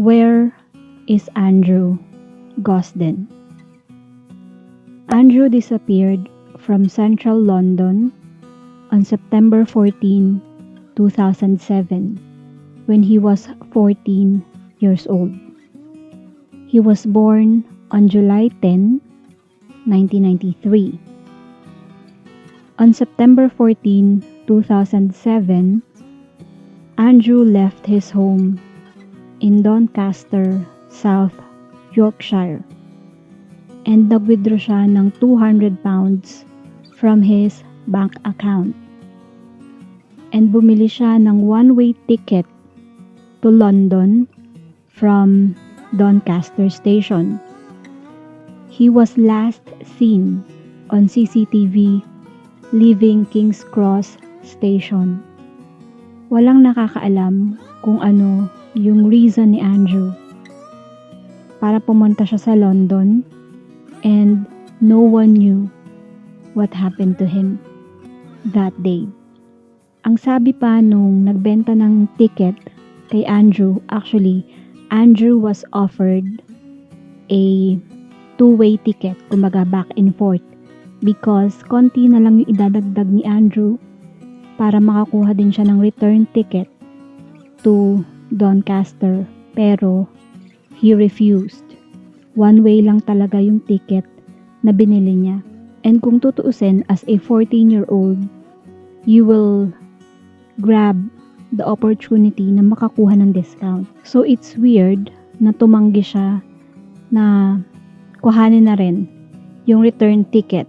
Where is Andrew Gosden? Andrew disappeared from central London on September 14, 2007, when he was 14 years old. He was born on July 10, 1993. On September 14, 2007, Andrew left his home in Doncaster, South Yorkshire, and nag-withdraw siya ng £200 from his bank account. And bumili siya ng one-way ticket to London from Doncaster Station. He was last seen on CCTV leaving King's Cross Station. Walang nakakaalam kung ano yung reason ni Andrew para pumunta siya sa London, and no one knew what happened to him that day. Ang sabi pa nung nagbenta ng ticket kay Andrew, actually, Andrew was offered a two-way ticket, kumbaga back and forth, because konti na lang yung idadagdag ni Andrew para makakuha din siya ng return ticket to Doncaster, pero he refused. One way lang talaga yung ticket na binili niya. And kung tutuusin, as a 14-year-old, you will grab the opportunity na makakuha ng discount. So it's weird na tumanggi siya na kuhanin na rin yung return ticket.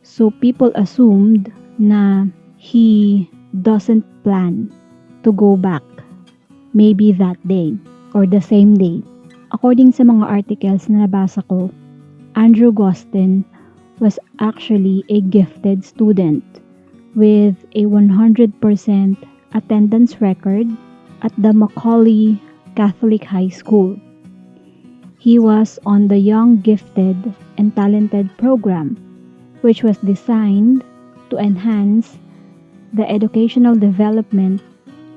So people assumed na he doesn't plan to go back maybe that day or the same day. According sa mga articles na nabasa ko, Andrew Gosden was actually a gifted student with a 100% attendance record at the Macaulay Catholic High School. He was on the Young Gifted and Talented program, which was designed to enhance the educational development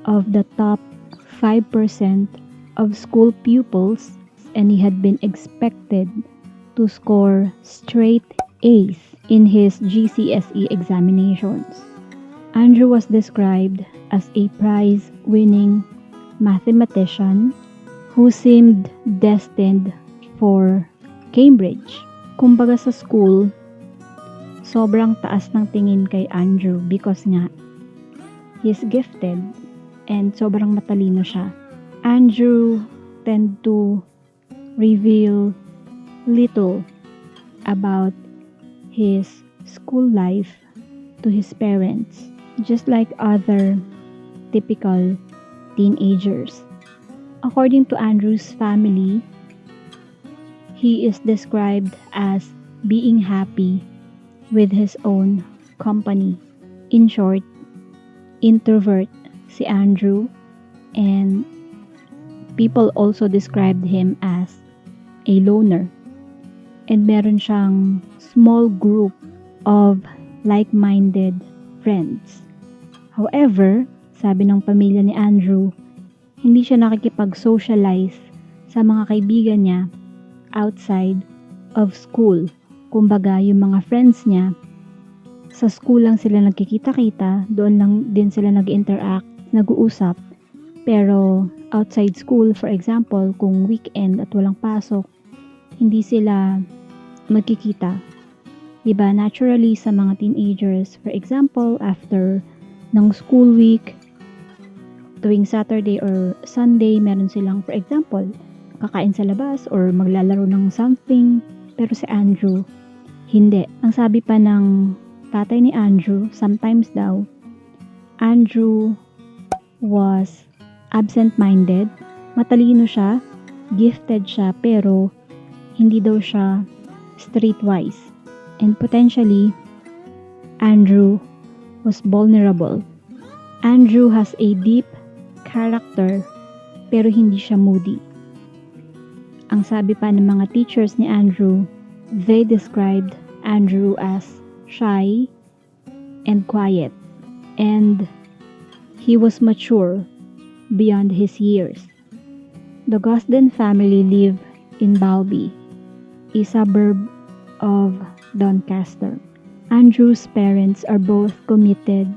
of the top 5% of school pupils, and he had been expected to score straight A's in his GCSE examinations. Andrew was described as a prize-winning mathematician who seemed destined for Cambridge. Kumbaga sa school, sobrang taas ng tingin kay Andrew because nga, he's gifted and sobrang matalino siya. Andrew tend to reveal little about his school life to his parents, just like other typical teenagers. According to Andrew's family, he is described as being happy with his own company. In short, introvert si Andrew, and people also described him as a loner. And meron siyang small group of like-minded friends. However, sabi ng pamilya ni Andrew, hindi siya nakikipag-socialize sa mga kaibigan niya outside of school. Kumbaga, yung mga friends niya, sa school lang sila nagkikita-kita, doon lang din sila nag-interact, nag-uusap. Pero outside school, for example, kung weekend at walang pasok, hindi sila magkikita. Diba? Naturally, sa mga teenagers, for example, after ng school week, tuwing Saturday or Sunday, meron silang, for example, kakain sa labas or maglalaro ng something. Pero si Andrew, hindi. Ang sabi pa ng tatay ni Andrew, sometimes daw, Andrew was absent-minded, matalino siya, gifted siya, pero hindi daw siya streetwise. And potentially, Andrew was vulnerable. Andrew has a deep character, pero hindi siya moody. Ang sabi pa ng mga teachers ni Andrew, they described Andrew as shy and quiet, and he was mature beyond his years. The Gosden family lived in Balby, a suburb of Doncaster. Andrew's parents are both committed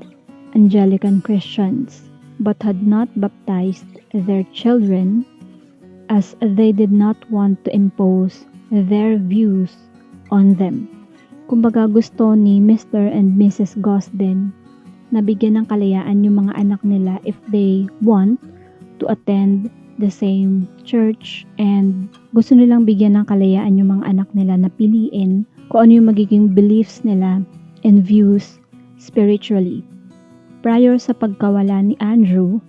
Anglican Christians, but had not baptized their children as they did not want to impose their views on them. Kumbaga gusto ni Mr. and Mrs. Gosden na bigyan ng kalayaan yung mga anak nila if they want to attend the same church, and gusto nilang bigyan ng kalayaan yung mga anak nila na piliin kung ano yung magiging beliefs nila and views spiritually. Prior sa pagkawala ni Andrew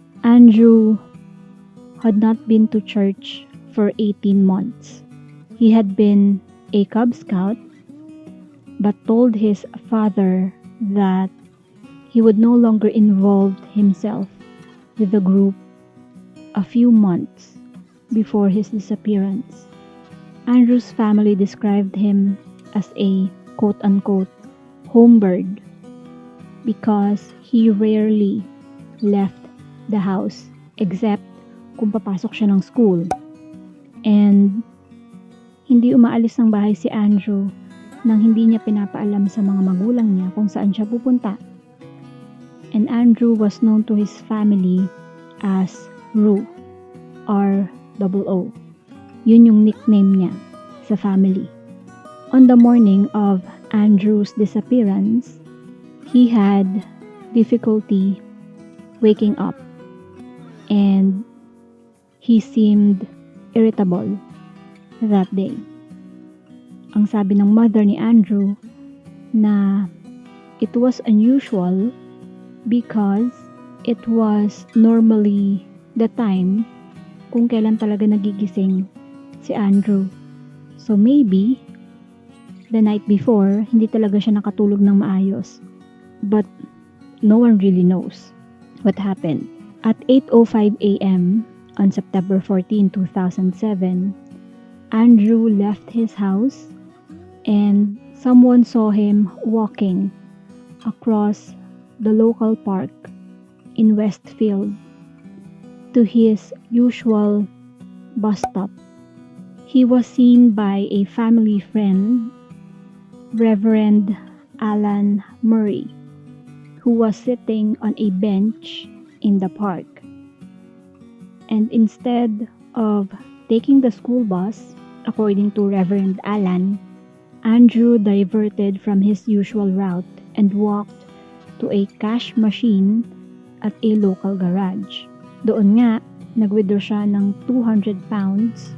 had not been to church for 18 months. He had been a Cub Scout but told his father that he would no longer involve himself with the group a few months before his disappearance. Andrew's family described him as a quote-unquote homebird because he rarely left the house except kung papasok siya ng school. And hindi umaalis ng bahay si Andrew nang hindi niya pinapaalam sa mga magulang niya kung saan siya pupunta. And Andrew was known to his family as Roo, R-O-O. Yun yung nickname niya sa family. On the morning of Andrew's disappearance, he had difficulty waking up and he seemed irritable that day. Ang sabi ng mother ni Andrew na it was unusual because it was normally the time kung kailan talaga nagigising si Andrew. So maybe the night before, hindi talaga siya nakatulog ng maayos. But no one really knows what happened. At 8:05 a.m. on September 14, 2007, Andrew left his house and someone saw him walking across the local park in Westfield to his usual bus stop. He was seen by a family friend, Reverend Alan Murray, who was sitting on a bench in the park. And instead of taking the school bus, according to Reverend Alan, Andrew diverted from his usual route and walked to a cash machine at a local garage. Doon nga, nag-withdraw siya ng 200 pounds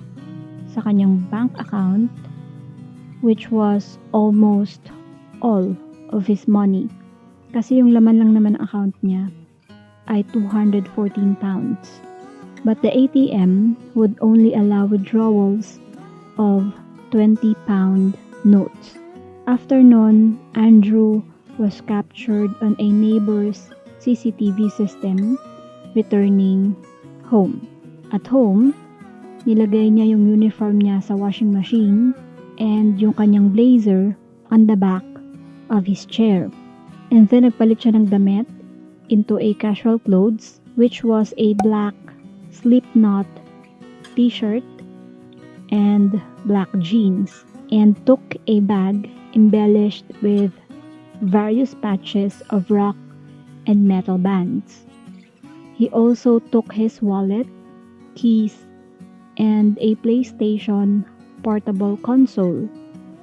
sa kanyang bank account, which was almost all of his money. Kasi yung laman lang naman ng account niya ay 214 pounds. But the ATM would only allow withdrawals of 20-pound notes. After nun, Andrew was captured on a neighbor's CCTV system returning home. At home, nilagay niya yung uniform niya sa washing machine and yung kanyang blazer on the back of his chair. And then nagpalit siya ng damit into a casual clothes, which was a black slipknot t-shirt and black jeans, and took a bag embellished with various patches of rock and metal bands. He also took his wallet, keys, and a PlayStation portable console.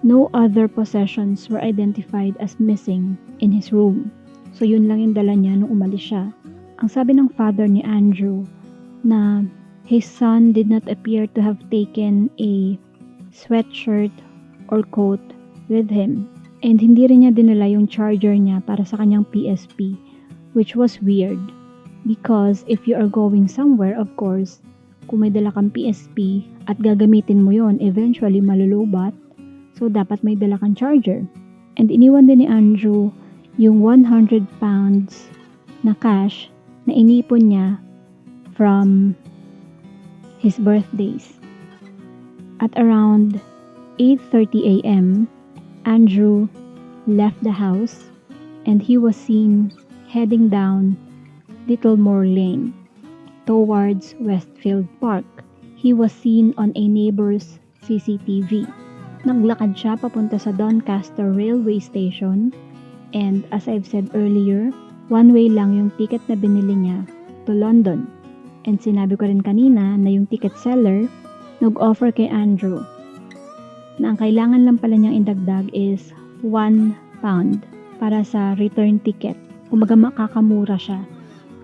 No other possessions were identified as missing in his room. So yun lang yung dala niya nung umalis siya. Ang sabi ng father ni Andrew na his son did not appear to have taken a sweatshirt or coat with him. And hindi rin niya dinala yung charger niya para sa kanyang PSP, which was weird. Because if you are going somewhere, of course, kung may dala kang PSP at gagamitin mo yon, eventually malulubat. So, dapat may dala kang charger. And iniwan din ni Andrew yung 100 pounds na cash na inipon niya from his birthdays. At around 8:30 a.m., Andrew left the house and he was seen heading down Littlemore Lane towards Westfield Park. he was seen on a neighbor's CCTV. Naglakad siya papunta sa Doncaster Railway Station, and as I've said earlier, one way lang yung ticket na binili niya to London. And sinabi ko rin kanina na yung ticket seller nag-offer kay Andrew na ang kailangan lang pala niyang indagdag is £1 para sa return ticket. Kumaga makakamura siya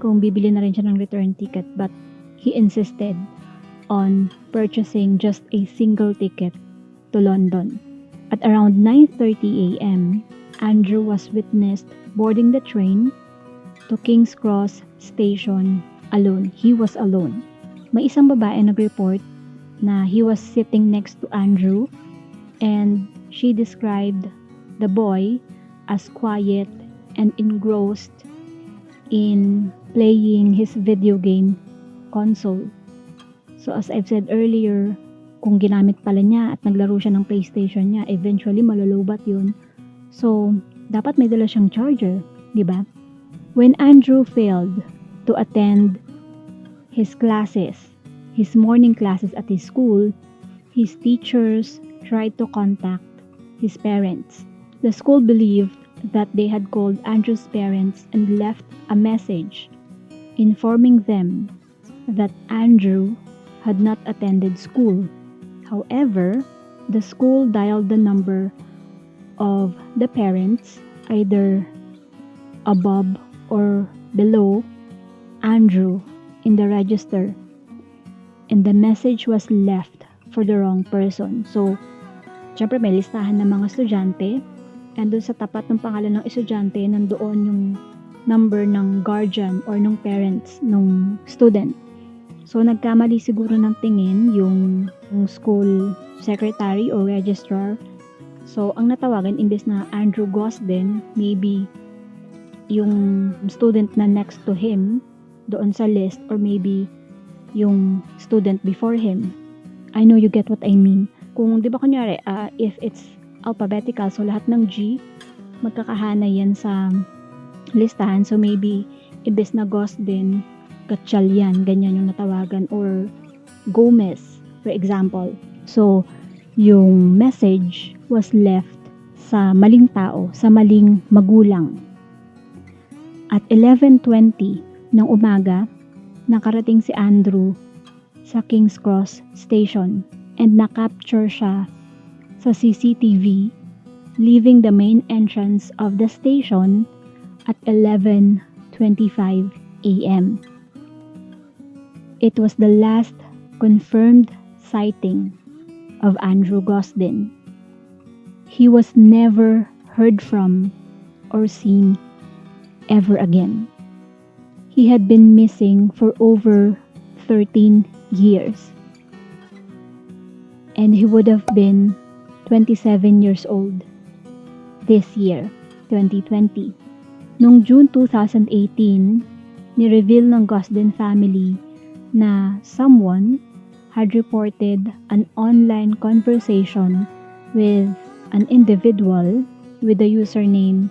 kung bibili na rin siya ng return ticket, but he insisted on purchasing just a single ticket to London. At around 9:30 a.m., Andrew was witnessed boarding the train to King's Cross Station alone. He was alone. May isang babae nag-report na he was sitting next to Andrew, and she described the boy as quiet and engrossed in playing his video game console. So as I've said earlier, kung ginamit pala niya at naglaro siya ng PlayStation niya, eventually malulubat yun. So, dapat may dala siyang charger, di ba? When Andrew failed to attend his classes, his morning classes at his school, his teachers tried to contact his parents. The school believed that they had called Andrew's parents and left a message informing them that Andrew had not attended school. However, the school dialed the number of the parents, either above or below Andrew in the register, and the message was left for the wrong person. So, syempre may listahan ng mga estudyante, and doon sa tapat ng pangalan ng estudyante, nandoon yung number ng guardian or ng parents ng student. So, nagkamali siguro ng tingin yung school secretary or registrar. So, ang natawagan, imbes na Andrew Gosden, maybe yung student na next to him doon sa list, or maybe yung student before him. I know you get what I mean. Kung, di ba kunyari, if it's alphabetical, so lahat ng G, magkakahana yan sa listahan. So, maybe, imbes na Gosden, Gatchalian, ganyan yung natawagan, or Gomez, for example. So, yung message was left sa maling tao, sa maling magulang. At 11:20 ng umaga, nakarating si Andrew sa King's Cross Station, and na-capture siya sa CCTV leaving the main entrance of the station at 11:25 a.m. It was the last confirmed sighting of Andrew Gosden. He was never heard from or seen ever again. He had been missing for over 13 years. And he would have been 27 years old this year, 2020. Noong June 2018, ni-reveal ng Gosden family na someone had reported an online conversation with an individual with the username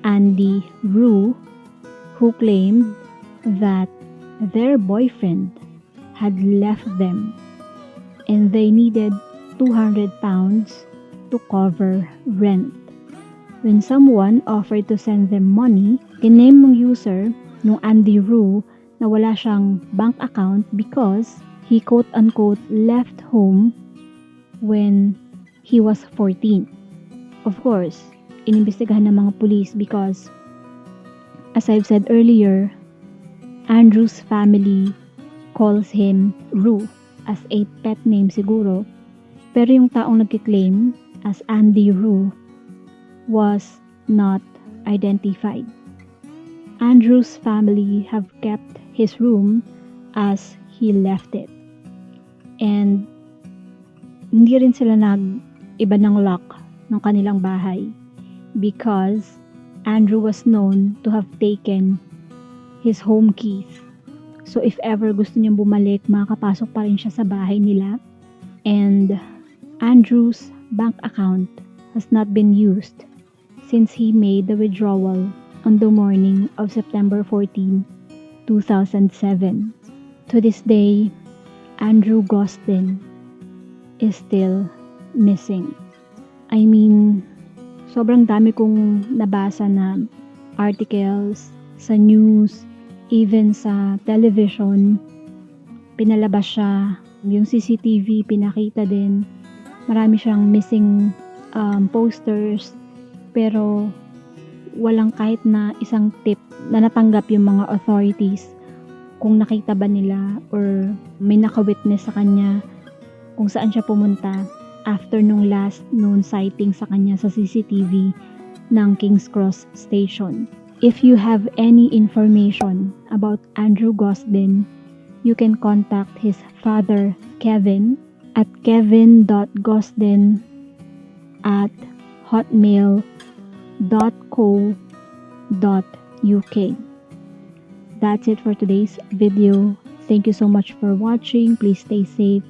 Andy Rue, who claimed that their boyfriend had left them and they needed £200 to cover rent. When someone offered to send them money, kiname ng user nung Andy Rue na wala siyang bank account because he quote-unquote left home when he was 14. Of course, inimbestigahan ng mga police because, as I've said earlier, Andrew's family calls him Rue as a pet name siguro, pero yung taong nagkiklaim as Andy Rue was not identified. Andrew's family have kept his room as he left it. And hindi rin sila nag-iba ng lock ng kanilang bahay because Andrew was known to have taken his home keys. So if ever gusto niyang bumalik, makakapasok pa rin siya sa bahay nila. And Andrew's bank account has not been used since he made the withdrawal on the morning of September 14, 2007. To this day, Andrew Gosden is still missing. I mean, sobrang dami kong nabasa na articles sa news, even sa television. Pinalabas siya, yung CCTV pinakita din. Marami siyang missing posters, pero walang kahit na isang tip na natanggap yung mga authorities kung nakita ba nila or may naka-witness sa kanya kung saan siya pumunta after nung last known sighting sa kanya sa CCTV ng King's Cross Station. If you have any information about Andrew Gosden, you can contact his father, Kevin, at kevin.gosden@hotmail.co.uk. That's it for today's video. Thank you so much for watching. Please stay safe.